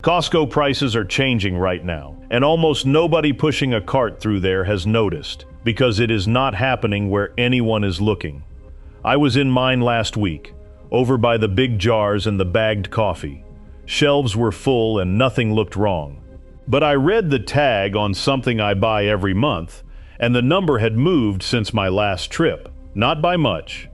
Costco prices are changing right now, and almost nobody pushing a cart through there has noticed, because it is not happening where anyone is looking. I was in mine last week, over by the big jars and the bagged coffee. Shelves were full and nothing looked wrong. But I read the tag on something I buy every month, and the number had moved since my last trip, not by much.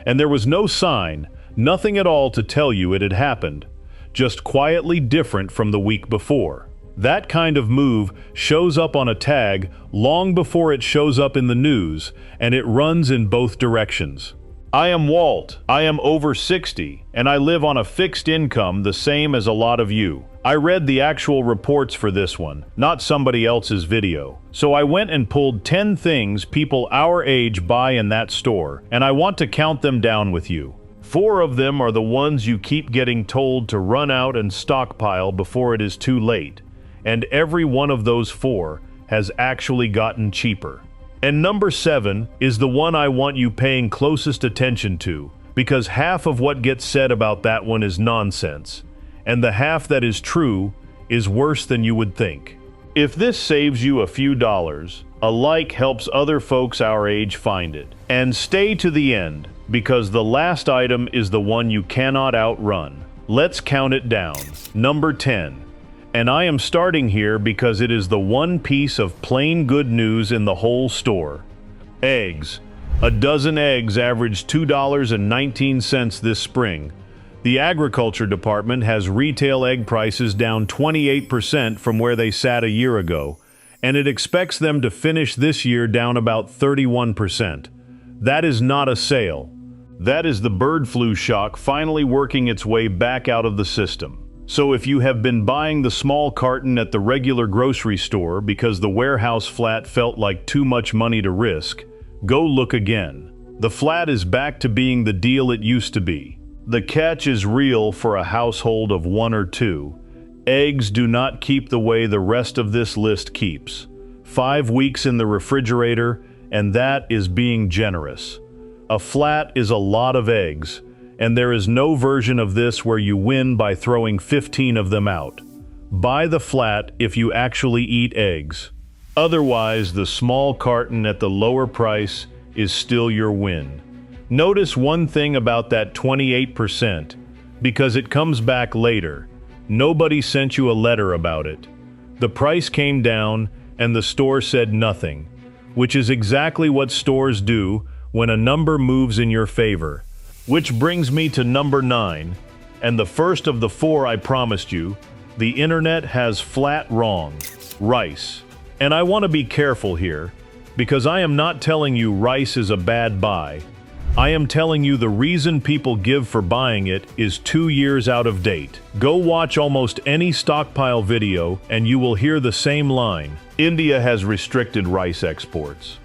And there was no sign, nothing at all to tell you it had happened, just quietly different from the week before. That kind of move shows up on a tag long before it shows up in the news, and it runs in both directions. I am Walt, I am over 60, and I live on a fixed income the same as a lot of you. I read the actual reports for this one, not somebody else's video. So I went and pulled 10 things people our age buy in that store, and I want to count them down with you. 4 of them are the ones you keep getting told to run out and stockpile before it is too late, and every one of those 4 has actually gotten cheaper. And number 7 is the one I want you paying closest attention to, because half of what gets said about that one is nonsense, and the half that is true is worse than you would think. If this saves you a few dollars, a like helps other folks our age find it. And stay to the end, because the last item is the one you cannot outrun. Let's count it down. Number 10. And I am starting here because it is the one piece of plain good news in the whole store. Eggs. A dozen eggs averaged $2.19 this spring. The agriculture department has retail egg prices down 28% from where they sat a year ago, and it expects them to finish this year down about 31%. That is not a sale. That is the bird flu shock finally working its way back out of the system. So if you have been buying the small carton at the regular grocery store because the warehouse flat felt like too much money to risk, go look again. The flat is back to being the deal it used to be. The catch is real for a household of 1 or 2. Eggs do not keep the way the rest of this list keeps. 5 weeks in the refrigerator, and that is being generous. A flat is a lot of eggs, and there is no version of this where you win by throwing 15 of them out. Buy the flat if you actually eat eggs. Otherwise, the small carton at the lower price is still your win. Notice one thing about that 28%, because it comes back later. Nobody sent you a letter about it. The price came down and the store said nothing, which is exactly what stores do when a number moves in your favor. Which brings me to number 9, and the first of the 4 I promised you. The internet has flat wrong. Rice. And I want to be careful here, because I am not telling you rice is a bad buy. I am telling you the reason people give for buying it is 2 years out of date. Go watch almost any stockpile video and you will hear the same line. India has restricted rice exports.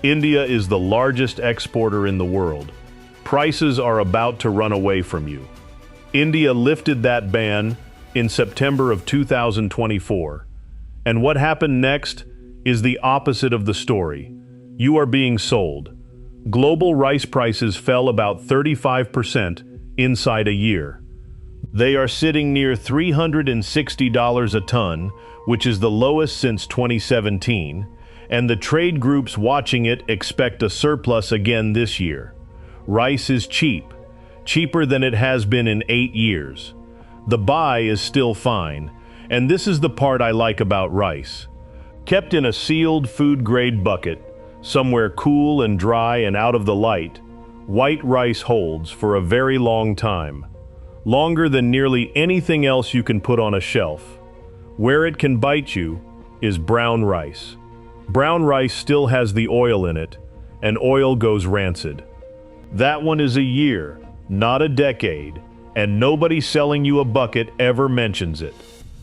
India is the largest exporter in the world. Prices are about to run away from you. India lifted that ban in September of 2024. And what happened next is the opposite of the story. You are being sold. Global rice prices fell about 35% inside a year. They are sitting near $360 a ton, which is the lowest since 2017, and the trade groups watching it expect a surplus again this year. Rice is cheap, cheaper than it has been in 8 years. The buy is still fine, and this is the part I like about rice. Kept in a sealed food-grade bucket, somewhere cool and dry and out of the light, white rice holds for a very long time. Longer than nearly anything else you can put on a shelf. Where it can bite you is brown rice. Brown rice still has the oil in it, and oil goes rancid. That one is a year, not a decade, and nobody selling you a bucket ever mentions it.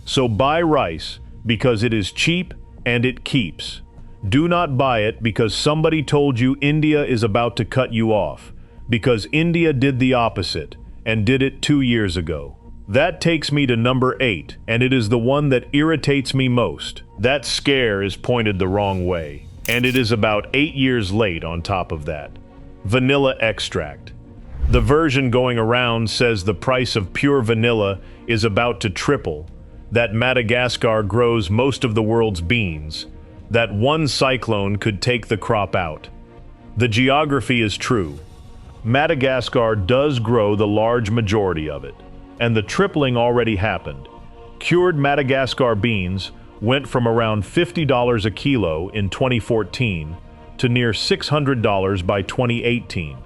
So buy rice because it is cheap and it keeps. Do not buy it because somebody told you India is about to cut you off, because India did the opposite and did it 2 years ago. That takes me to number 8, and it is the one that irritates me most. That scare is pointed the wrong way, and it is about 8 years late on top of that. Vanilla extract. The version going around says the price of pure vanilla is about to triple, that Madagascar grows most of the world's beans, that one cyclone could take the crop out. The geography is true. Madagascar does grow the large majority of it, and the tripling already happened. Cured Madagascar beans went from around $50 a kilo in 2014 to near $600 by 2018.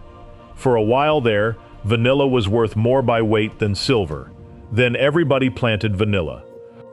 For a while there, vanilla was worth more by weight than silver. Then everybody planted vanilla.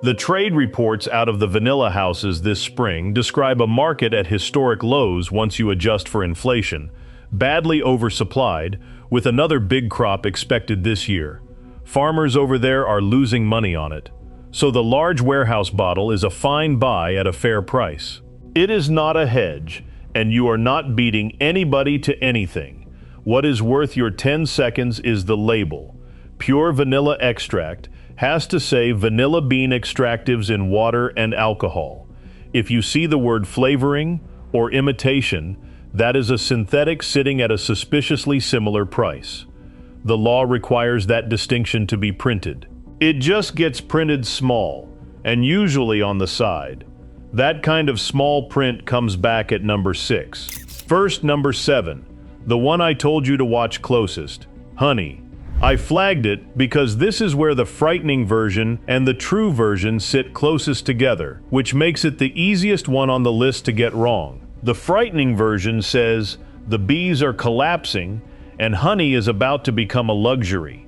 The trade reports out of the vanilla houses this spring describe a market at historic lows once you adjust for inflation, badly oversupplied, with another big crop expected this year. Farmers over there are losing money on it. So the large warehouse bottle is a fine buy at a fair price. It is not a hedge, and you are not beating anybody to anything. What is worth your 10 seconds is the label. Pure vanilla extract has to say vanilla bean extractives in water and alcohol. If you see the word flavoring or imitation, that is a synthetic sitting at a suspiciously similar price. The law requires that distinction to be printed. It just gets printed small, and usually on the side. That kind of small print comes back at number 6. First, number 7, the one I told you to watch closest, honey. I flagged it because this is where the frightening version and the true version sit closest together, which makes it the easiest one on the list to get wrong. The frightening version says the bees are collapsing and honey is about to become a luxury.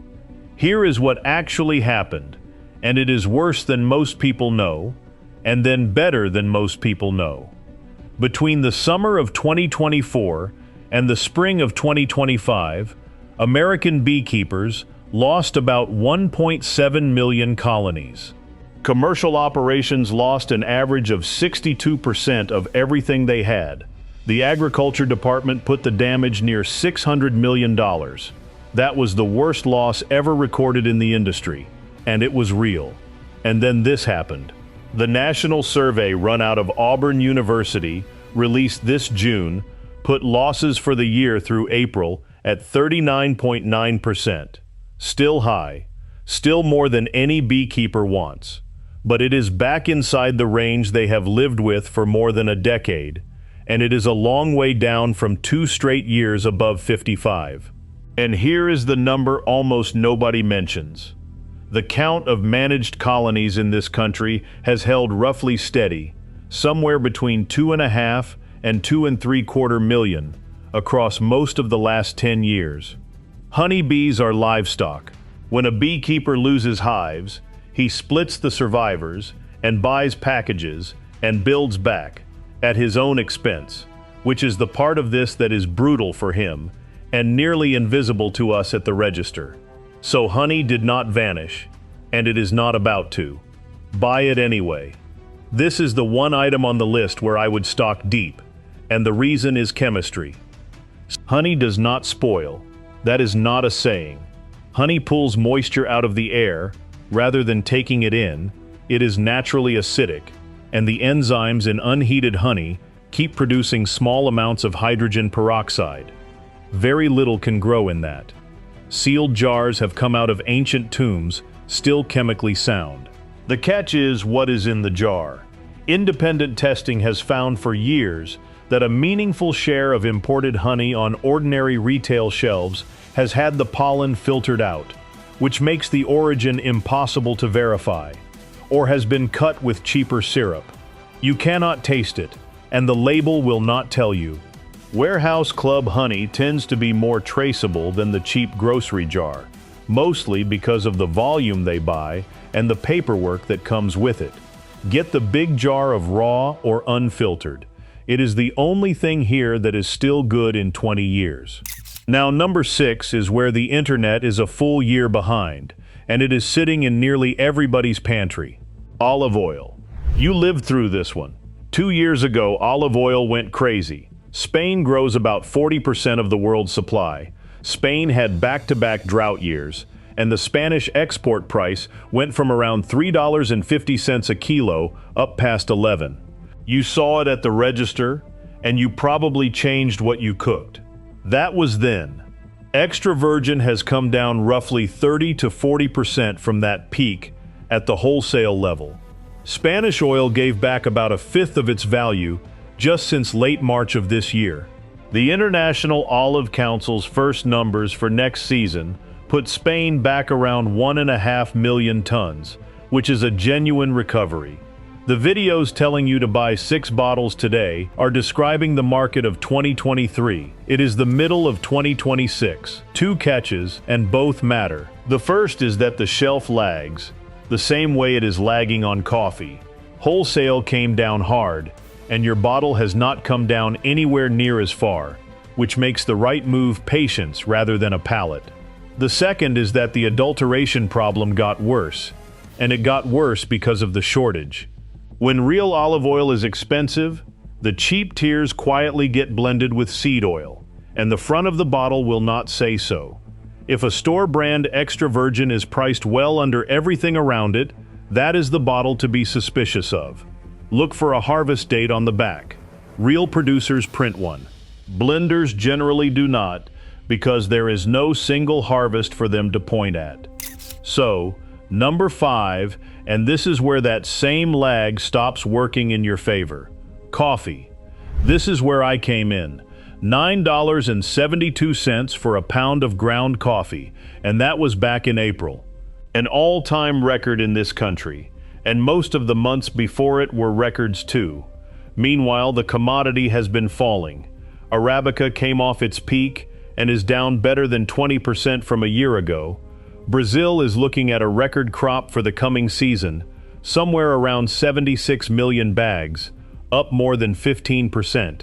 Here is what actually happened, and it is worse than most people know, and then better than most people know. Between the summer of 2024 and the spring of 2025, American beekeepers lost about 1.7 million colonies. Commercial operations lost an average of 62% of everything they had. The Agriculture Department put the damage near $600 million. That was the worst loss ever recorded in the industry, and it was real. And then this happened. The national survey run out of Auburn University, released this June, put losses for the year through April at 39.9%. Still high, still more than any beekeeper wants. But it is back inside the range they have lived with for more than a decade, and it is a long way down from 2 straight years above 55. And here is the number almost nobody mentions. The count of managed colonies in this country has held roughly steady, somewhere between 2.5 and 2.75 million, across most of the last 10 years. Honeybees are livestock. When a beekeeper loses hives, he splits the survivors and buys packages and builds back, at his own expense, which is the part of this that is brutal for him and nearly invisible to us at the register. So honey did not vanish, and it is not about to. Buy it anyway. This is the one item on the list where I would stock deep, and the reason is chemistry. Honey does not spoil. That is not a saying. Honey pulls moisture out of the air rather than taking it in. It is naturally acidic, and the enzymes in unheated honey keep producing small amounts of hydrogen peroxide. Very little can grow in that. Sealed jars have come out of ancient tombs, still chemically sound. The catch is what is in the jar. Independent testing has found for years that a meaningful share of imported honey on ordinary retail shelves has had the pollen filtered out, which makes the origin impossible to verify, or has been cut with cheaper syrup. You cannot taste it, and the label will not tell you. Warehouse club honey tends to be more traceable than the cheap grocery jar, mostly because of the volume they buy and the paperwork that comes with it. Get the big jar of raw or unfiltered. It is the only thing here that is still good in 20 years. Now, number 6 is where the internet is a full year behind, and it is sitting in nearly everybody's pantry. Olive oil. You lived through this one. 2 years ago, olive oil went crazy. Spain grows about 40% of the world's supply. Spain had back-to-back drought years, and the Spanish export price went from around $3.50 a kilo up past $11. You saw it at the register, and you probably changed what you cooked. That was then. Extra virgin has come down roughly 30 to 40% from that peak, at the wholesale level. Spanish oil gave back about a fifth of its value just since late March of this year. The International Olive Council's first numbers for next season put Spain back around 1.5 million tons, which is a genuine recovery. The videos telling you to buy 6 bottles today are describing the market of 2023. It is the middle of 2026. 2 catches, and both matter. The first is that the shelf lags, the same way it is lagging on coffee. Wholesale came down hard, and your bottle has not come down anywhere near as far, which makes the right move patience rather than a palate. The second is that the adulteration problem got worse, and it got worse because of the shortage. When real olive oil is expensive, the cheap tiers quietly get blended with seed oil, and the front of the bottle will not say so. If a store brand extra virgin is priced well under everything around it, that is the bottle to be suspicious of. Look for a harvest date on the back. Real producers print one. Blenders generally do not, because there is no single harvest for them to point at. So, number 5, and this is where that same lag stops working in your favor. Coffee. This is where I came in. $9.72 for a pound of ground coffee, and that was back in April. An all-time record in this country, and most of the months before it were records too. Meanwhile, the commodity has been falling. Arabica came off its peak and is down better than 20% from a year ago. Brazil is looking at a record crop for the coming season, somewhere around 76 million bags, up more than 15%.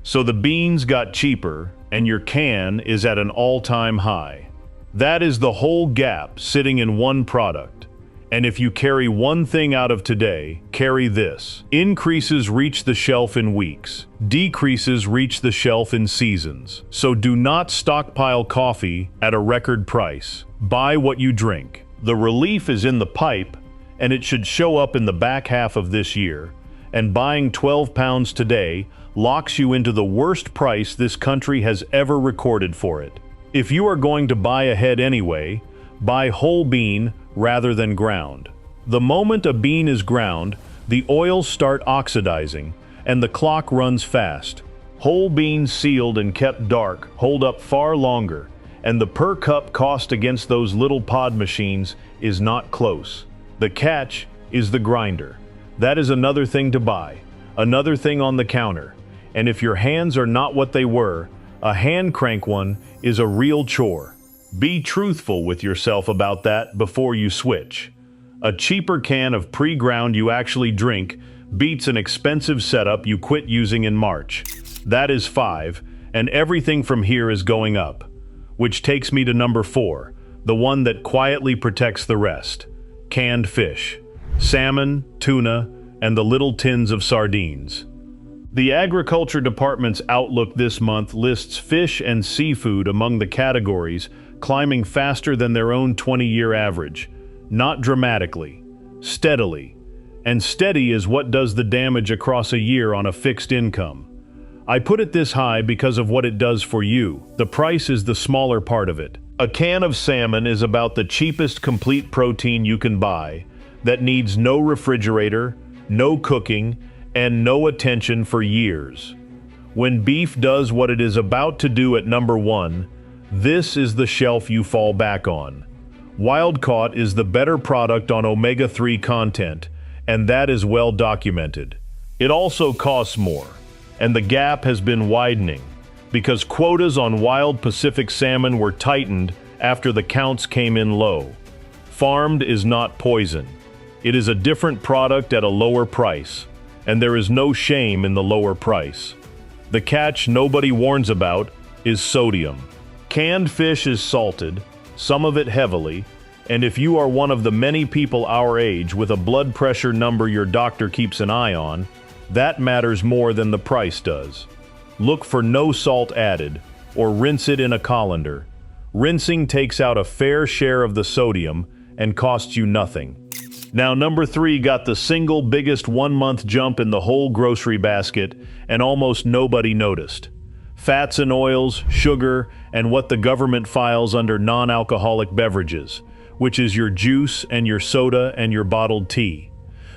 So the beans got cheaper, and your can is at an all-time high. That is the whole gap sitting in one product. And if you carry one thing out of today, carry this. Increases reach the shelf in weeks. Decreases reach the shelf in seasons. So do not stockpile coffee at a record price. Buy what you drink. The relief is in the pipe, and it should show up in the back half of this year. And buying 12 pounds today locks you into the worst price this country has ever recorded for it. If you are going to buy ahead anyway, buy whole bean rather than ground. The moment a bean is ground, the oils start oxidizing, and the clock runs fast. Whole beans sealed and kept dark hold up far longer, and the per cup cost against those little pod machines is not close. The catch is the grinder. That is another thing to buy, another thing on the counter. And if your hands are not what they were, a hand crank one is a real chore. Be truthful with yourself about that before you switch. A cheaper can of pre-ground you actually drink beats an expensive setup you quit using in March. That is 5, and everything from here is going up. Which takes me to number 4, the one that quietly protects the rest. Canned fish. Salmon, tuna, and the little tins of sardines. The Agriculture Department's Outlook this month lists fish and seafood among the categories climbing faster than their own 20-year average. Not dramatically, steadily. And steady is what does the damage across a year on a fixed income. I put it this high because of what it does for you. The price is the smaller part of it. A can of salmon is about the cheapest complete protein you can buy that needs no refrigerator, no cooking, and no attention for years. When beef does what it is about to do at number 1, this is the shelf you fall back on. Wild-caught is the better product on omega-3 content, and that is well documented. It also costs more, and the gap has been widening, because quotas on wild Pacific salmon were tightened after the counts came in low. Farmed is not poison. It is a different product at a lower price, and there is no shame in the lower price. The catch nobody warns about is sodium. Canned fish is salted, some of it heavily, and if you are one of the many people our age with a blood pressure number your doctor keeps an eye on, that matters more than the price does. Look for no salt added, or rinse it in a colander. Rinsing takes out a fair share of the sodium and costs you nothing. Now, number 3 got the single biggest 1-month jump in the whole grocery basket, and almost nobody noticed. Fats and oils, sugar, and what the government files under non-alcoholic beverages. which is your juice and your soda and your bottled tea.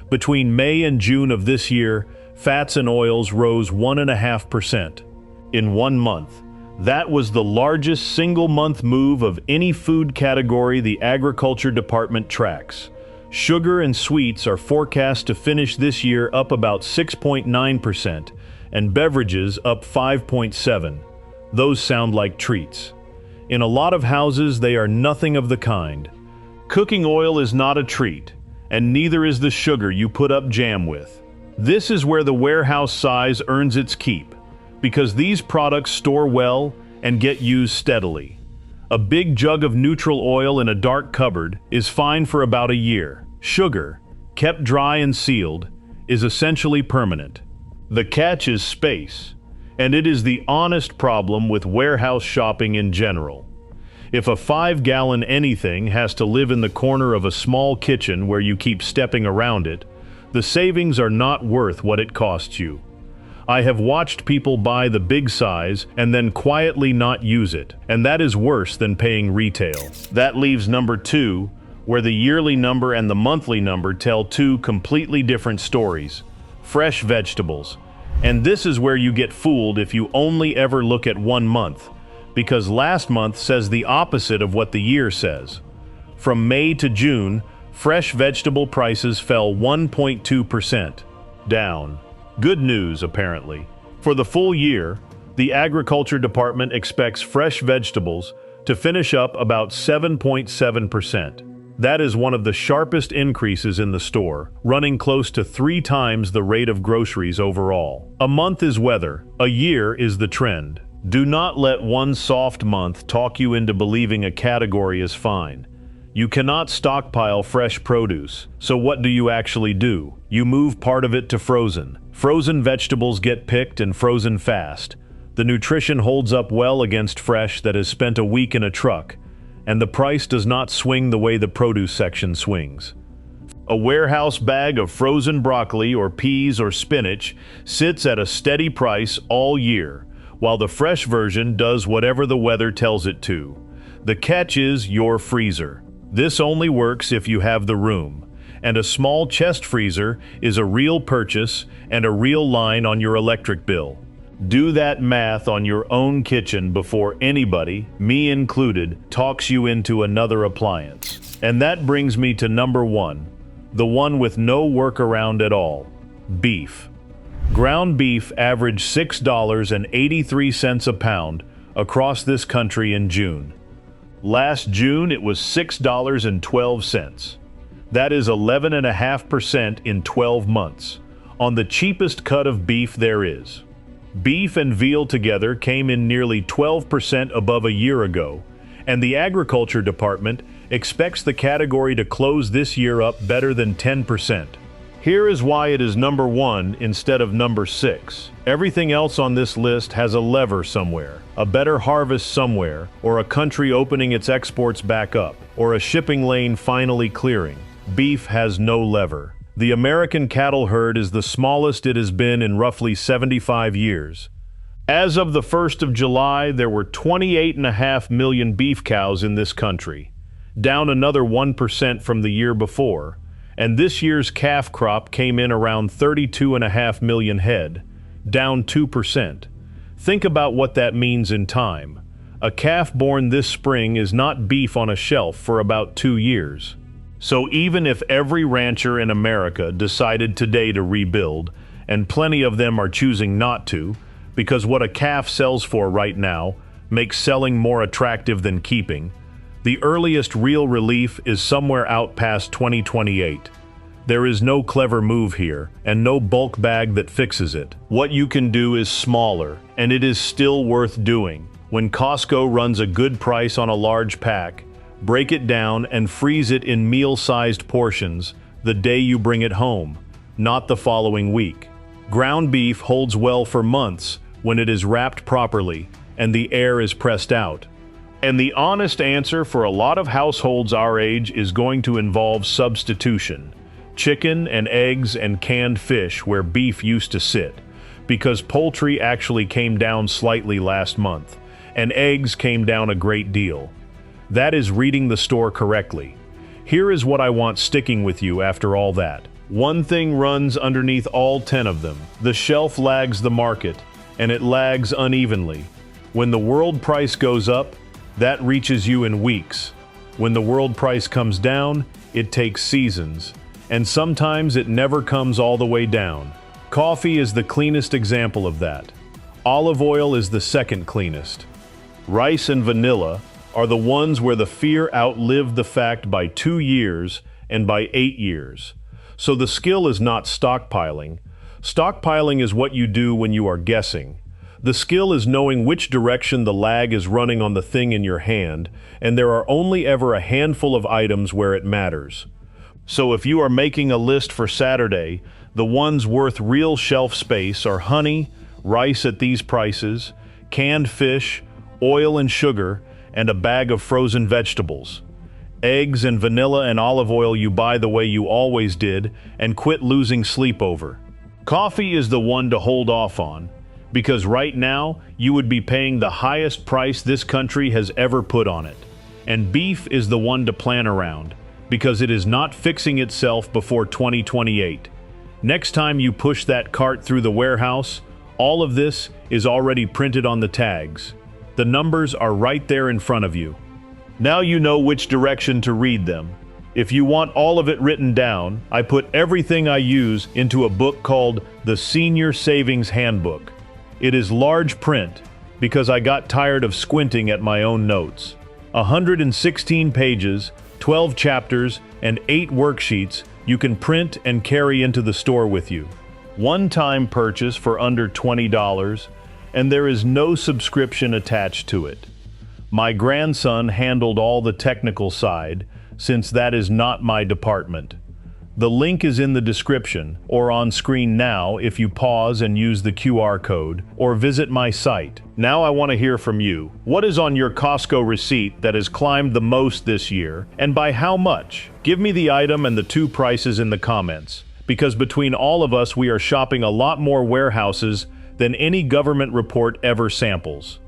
Between May and June of this year, fats and oils rose 1.5%. In 1 month. That was the largest single-month move of any food category the Agriculture Department tracks. Sugar and sweets are forecast to finish this year up about 6.9%, and beverages up 5.7%. Those sound like treats. In a lot of houses, they are nothing of the kind. Cooking oil is not a treat, and neither is the sugar you put up jam with. This is where the warehouse size earns its keep, because these products store well and get used steadily. A big jug of neutral oil in a dark cupboard is fine for about a year. Sugar, kept dry and sealed, is essentially permanent. The catch is space, and it is the honest problem with warehouse shopping in general. If a 5-gallon anything has to live in the corner of a small kitchen where you keep stepping around it, the savings are not worth what it costs you. I have watched people buy the big size and then quietly not use it, and that is worse than paying retail. That leaves number 2, where the yearly number and the monthly number tell two completely different stories. Fresh vegetables. And this is where you get fooled if you only ever look at 1 month, because last month says the opposite of what the year says. From May to June, fresh vegetable prices fell 1.2% down. Good news, apparently. For the full year, the Agriculture Department expects fresh vegetables to finish up about 7.7%. That is one of the sharpest increases in the store, running close to 3 times the rate of groceries overall. A month is weather, a year is the trend. Do not let one soft month talk you into believing a category is fine. You cannot stockpile fresh produce, so what do you actually do? You move part of it to frozen. Frozen vegetables get picked and frozen fast. The nutrition holds up well against fresh that has spent a week in a truck, and the price does not swing the way the produce section swings. A warehouse bag of frozen broccoli or peas or spinach sits at a steady price all year, while the fresh version does whatever the weather tells it to. The catch is your freezer. This only works if you have the room, and a small chest freezer is a real purchase and a real line on your electric bill. Do that math on your own kitchen before anybody, me included, talks you into another appliance. And that brings me to number 1, the one with no workaround at all: beef. Ground beef averaged $6.83 a pound across this country in June. Last June it was $6.12. That is 11.5% in 12 months, on the cheapest cut of beef there is. Beef and veal together came in nearly 12% above a year ago, and the Agriculture Department expects the category to close this year up better than 10%. Here is why it is number 1 instead of number 6. Everything else on this list has a lever somewhere, a better harvest somewhere, or a country opening its exports back up, or a shipping lane finally clearing. Beef has no lever. The American cattle herd is the smallest it has been in roughly 75 years. As of the 1st of July, there were 28.5 million beef cows in this country, down another 1% from the year before, and this year's calf crop came in around 32.5 million head, down 2%. Think about what that means in time. A calf born this spring is not beef on a shelf for about 2 years. So even if every rancher in America decided today to rebuild, and plenty of them are choosing not to, because what a calf sells for right now makes selling more attractive than keeping, the earliest real relief is somewhere out past 2028. There is no clever move here, and no bulk bag that fixes it. What you can do is smaller, and it is still worth doing. When Costco runs a good price on a large pack, break it down and freeze it in meal-sized portions the day you bring it home, not the following week. Ground beef holds well for months when it is wrapped properly and the air is pressed out. And the honest answer for a lot of households our age is going to involve substitution. Chicken and eggs and canned fish where beef used to sit, because poultry actually came down slightly last month, and eggs came down a great deal. That is reading the store correctly. Here is what I want sticking with you after all that. One thing runs underneath all 10 of them. The shelf lags the market, and it lags unevenly. When the world price goes up, that reaches you in weeks. When the world price comes down, it takes seasons. And sometimes it never comes all the way down. Coffee is the cleanest example of that. Olive oil is the second cleanest. Rice and vanilla are the ones where the fear outlived the fact by 2 years and by 8 years. So the skill is not stockpiling. Stockpiling is what you do when you are guessing. The skill is knowing which direction the lag is running on the thing in your hand, and there are only ever a handful of items where it matters. So if you are making a list for Saturday, the ones worth real shelf space are honey, rice at these prices, canned fish, oil and sugar, and a bag of frozen vegetables. Eggs and vanilla and olive oil you buy the way you always did and quit losing sleep over. Coffee is the one to hold off on, because right now you would be paying the highest price this country has ever put on it. And beef is the one to plan around, because it is not fixing itself before 2028. Next time you push that cart through the warehouse, all of this is already printed on the tags. The numbers are right there in front of you. Now you know which direction to read them. If you want all of it written down, I put everything I use into a book called the Senior Savings Handbook. It is large print because I got tired of squinting at my own notes. 116 pages, 12 chapters, and 8 worksheets you can print and carry into the store with you. One-time purchase for under $20, and there is no subscription attached to it. My grandson handled all the technical side, since that is not my department. The link is in the description, or on screen now if you pause and use the QR code, or visit my site. Now I want to hear from you. What is on your Costco receipt that has climbed the most this year, and by how much? Give me the item and the 2 prices in the comments, because between all of us we are shopping a lot more warehouses than any government report ever samples.